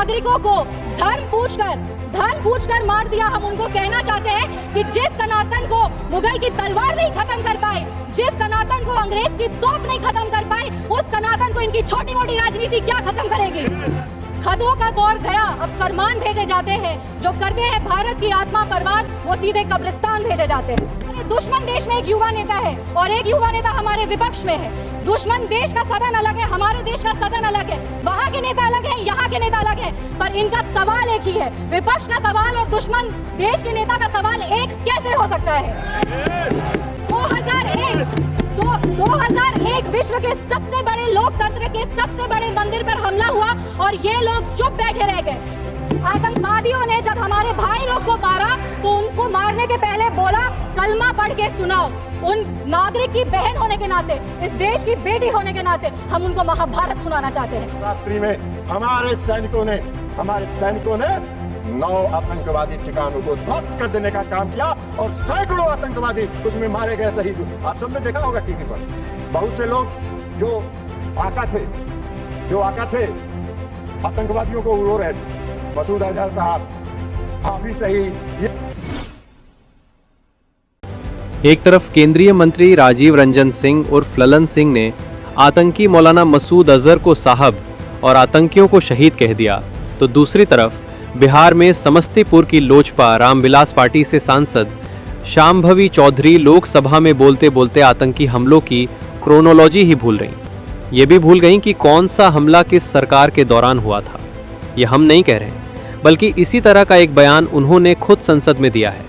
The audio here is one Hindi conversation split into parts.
नागरिकों को धर्म पूछकर मार दिया। हम उनको कहना चाहते हैं कि जिस सनातन को मुगल की तलवार नहीं खत्म कर पाए, जिस सनातन को अंग्रेज की तोप नहीं खत्म कर पाए, उस सनातन को इनकी छोटी मोटी राजनीति क्या खत्म करेगी। खतों का दौर गया, अब फरमान भेजे जाते हैं। जो करते हैं भारत की आत्मा परवार, वो सीधे कब्रिस्तान भेजे जाते हैं। दुश्मन देश में एक युवा नेता है और एक युवा नेता हमारे विपक्ष में है। दुश्मन देश का सदन अलग है, हमारे देश का सदन अलग है। वहाँ के नेता अलग है, यहाँ के नेता अलग है, पर इनका सवाल एक ही है। विपक्ष का सवाल और दुश्मन देश के नेता का सवाल एक कैसे हो सकता है। 2001 विश्व के सबसे बड़े लोकतंत्र के सबसे बड़े मंदिर पर हमला हुआ और ये लोग चुप बैठे रह गए। आतंकवादियों ने जब हमारे भाई लोग को मारा तो उनको मारने के पहले बोला कलमा पढ़ के सुनाओ। उन नागरिक की बहन होने के नाते, इस देश की बेटी होने के नाते हम उनको महाभारत सुनाना चाहते हैं। रात्रि में हमारे सैनिकों ने 9 आतंकवादी ठिकानों को ध्वस्त कर देने का काम किया और सैकड़ों आतंकवादी उसमें मारे गए, शहीद। आप सबने देखा होगा टीवी पर, बहुत से लोग जो आका थे आतंकवादियों को उड़ो रहे थे। मसूद अजहर साहब आप ही सही। एक तरफ केंद्रीय मंत्री राजीव रंजन सिंह उर्फ ललन सिंह ने आतंकी मौलाना मसूद अजहर को साहब और आतंकियों को शहीद कह दिया, तो दूसरी तरफ बिहार में समस्तीपुर की लोजपा रामविलास पार्टी से सांसद शांभवी चौधरी लोकसभा में बोलते बोलते आतंकी हमलों की क्रोनोलॉजी ही भूल रही। ये भी भूल गईं कि कौन सा हमला किस सरकार के दौरान हुआ था। ये हम नहीं कह रहे, बल्कि इसी तरह का एक बयान उन्होंने खुद संसद में दिया है।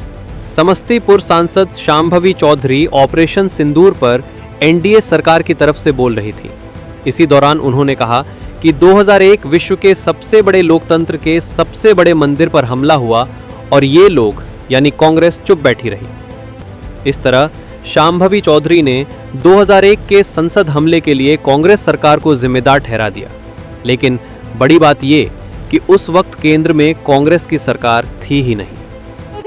समस्तीपुर सांसद शांभवी चौधरी ऑपरेशन सिंदूर पर एनडीए सरकार की तरफ से बोल रही थी। इसी दौरान उन्होंने कहा कि 2001 विश्व के सबसे बड़े लोकतंत्र के सबसे बड़े मंदिर पर हमला हुआ और ये लोग यानी कांग्रेस चुप बैठी रही। इस तरह शांभवी चौधरी ने 2001 के संसद हमले के लिए कांग्रेस सरकार को जिम्मेदार ठहरा दिया। लेकिन बड़ी बात ये कि उस वक्त केंद्र में कांग्रेस की सरकार थी ही नहीं।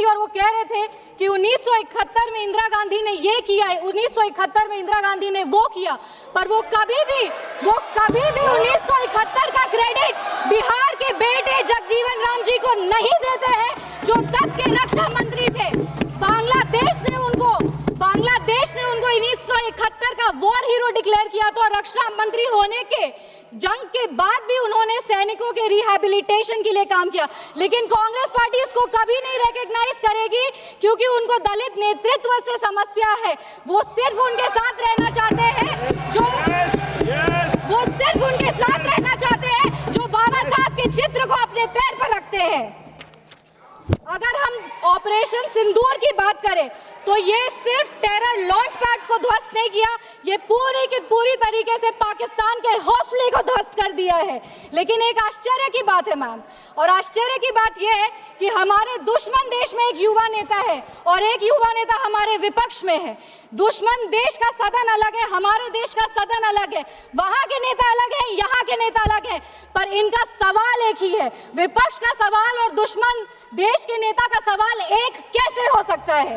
और वो कह रहे थे कि 1971 में इंदिरा गांधी ने ये किया है, 1971 में इंदिरा गांधी ने वो किया, पर वो कभी भी 1971 का क्रेडिट बिहार के बेटे जगजीवन राम जी को नहीं देते हैं, जो तब के रक्षा मंत्री थे। बांग्लादेश ने उनको 1971 का वॉर हीरो डिक्लेयर किया तो रक्षा मंत्री होने के जंग के बाद भी उन्होंने सैनिकों के रिहैबिलिटेशन के लिए काम किया। लेकिन कांग्रेस पार्टी इसको कभी नहीं रिकॉग्नाइज करेगी, क्योंकि उनको दलित नेतृत्व से समस्या है। वो सिर्फ उनके साथ रहना चाहते हैं जो बाबा साहब के चित्र को अपने पैर पर रखते हैं। अगर हम ऑपरेशन सिंदूर की बात करें तो ये सिर्फ टेरर लॉन्च पैड्स को ध्वस्त नहीं किया, ये पूरी की पूरी तरीके से पाकिस्तान के हौसले को ध्वस्त कर दिया है। लेकिन एक आश्चर्य की बात है मैम, और आश्चर्य की बात यह है कि हमारे दुश्मन देश में एक युवा नेता है और एक युवा नेता हमारे विपक्ष में है। दुश्मन देश का सदन अलग है, हमारे देश का सदन अलग है। वहां के नेता अलग है, यहाँ के नेता अलग है, पर इनका सवाल एक ही है। विपक्ष का सवाल और दुश्मन देश के नेता का सवाल एक कैसे हो सकता है।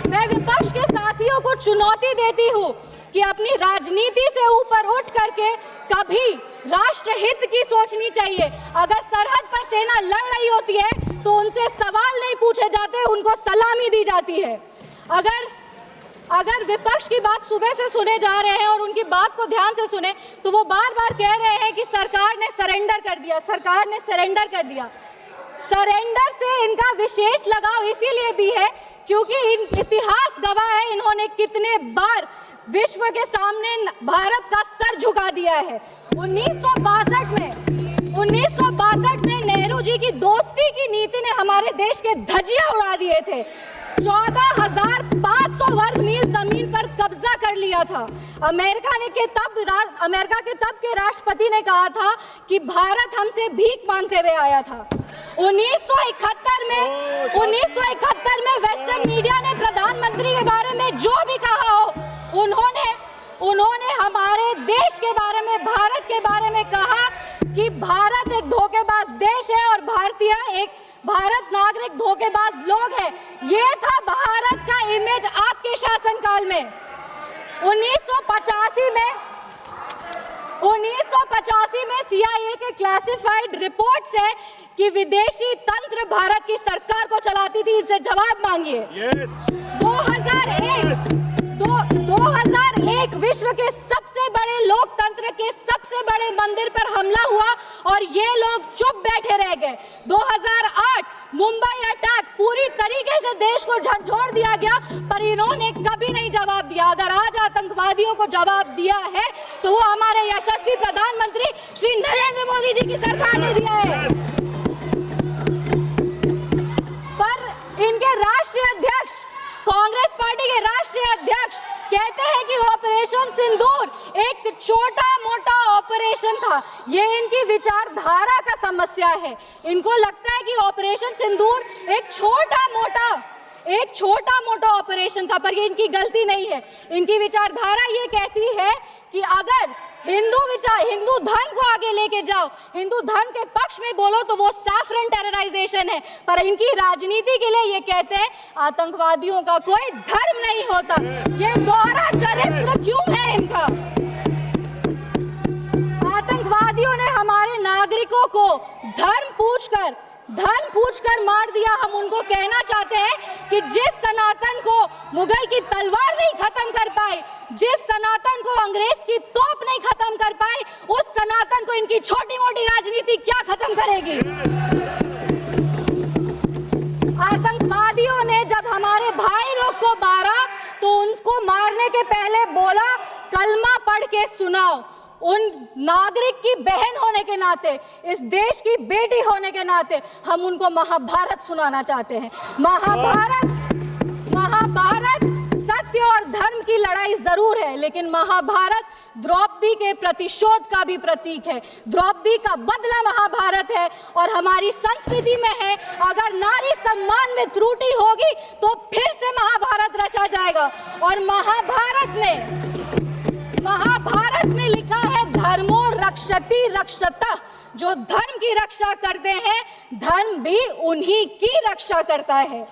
मैं विपक्ष के साथियों को चुनौती देती हूँ कि अपनी राजनीति से ऊपर उठ करके कभी राष्ट्र हित की सोचनी चाहिए। अगर सरहद पर सेना लड़ रही होती है तो उनसे सवाल नहीं पूछे जाते, उनको सलामी दी जाती है। अगर विपक्ष की बात सुबह से सुने जा रहे हैं और उनकी बात को ध्यान से सुने तो वो बार बार कह रहे हैं कि सरकार ने सरेंडर कर दिया, सरकार ने सरेंडर कर दिया। सरेंडर से इनका विशेष लगाव इसीलिए भी है क्योंकि इतिहास गवाह है इन्होंने कितने बार विश्व के सामने भारत का सर झुका दिया है। 1962 में नेहरू जी की दोस्ती की नीति ने हमारे देश के धज्जियां उड़ा दिए थे। 14,500 वर्ग मील जमीन पर कब्जा कर लिया था। अमेरिका के तब के राष्ट्रपति ने कहा था कि भारत हमसे भीख मांगते हुए आया था। 1971 में वेस्टर्न मीडिया ने प्रधानमंत्री के बारे में जो भी कहा हो, उन्होंने हमारे देश के बारे में, भारत के बारे में कहा कि भारत एक धोखेबाज देश है और भारत नागरिक धोखेबाज लोग हैं। ये था भारत का इमेज आपके शासनकाल में। 1985 1985 में CIA के क्लासिफाइड रिपोर्ट से कि विदेशी तंत्र भारत की सरकार को चलाती थी, इनसे जवाब मांगिए। 2001 विश्व के सबसे बड़े लोकतंत्र के सबसे बड़े मंदिर पर हमला हुआ और ये लोग चुप बैठे रह गए। 2008 मुंबई अटैक पूरी तरीके से देश को झंझोड़ दिया गया, पर इन्होंने कभी नहीं जवाब दिया। अगर आज आतंकवादियों को जवाब दिया है तो वो हमारे यशस्वी प्रधानमंत्री श्री नरेंद्र मोदी जी की सरकार ने दिया है। पर इनके राष्ट्रीय अध्यक्ष, कांग्रेस पार्टी के राष्ट्रीय अध्यक्ष कहते हैं कि ऑपरेशन सिंदूर एक छोटा मोटा ऑपरेशन था। ये इनकी विचारधारा का समस्या है। इनको लगता है कि ऑपरेशन सिंदूर एक छोटा मोटा ऑपरेशन था, पर ये इनकी गलती नहीं है। इनकी विचारधारा ये कहती है कि अगर हिंदू धर्म को आगे लेके जाओ, हिंदू धर्म के पक्ष में बोलो तो वो सैफरन टेरराइजेशन है। पर इनकी राजनीति के लिए ये कहते हैं आतंकवादियों का कोई धर्म नहीं होता। ये दोहरा चरित्र क्यों है इनका? आतंकवादियों ने हमारे नागरिकों को धर्म पूछकर मार दिया। हम उनको कहना चाहते हैं कि जिस सनातन को मुगल की तलवार नहीं खत्म कर पाई, जिस सनातन को अंग्रेज की तोप नहीं खत्म कर पाई, उस सनातन को इनकी छोटी मोटी राजनीति क्या खत्म करेगी? आतंकवादियों ने जब हमारे भाई लोग को मारा तो उनको मारने के पहले बोला कलमा पढ़ के सुनाओ। उन नागरिक की बहन होने के नाते, इस देश की बेटी होने के नाते हम उनको महाभारत सुनाना चाहते हैं। महाभारत सत्य और धर्म की लड़ाई जरूर है, लेकिन महाभारत द्रौपदी के प्रतिशोध का भी प्रतीक है। द्रौपदी का बदला महाभारत है और हमारी संस्कृति में है, अगर नारी सम्मान में त्रुटि होगी तो फिर से महाभारत रचा जाएगा। और महाभारत में लिखा है धर्मो रक्षति रक्षता। जो धर्म की रक्षा करते हैं, धर्म भी उन्हीं की रक्षा करता है।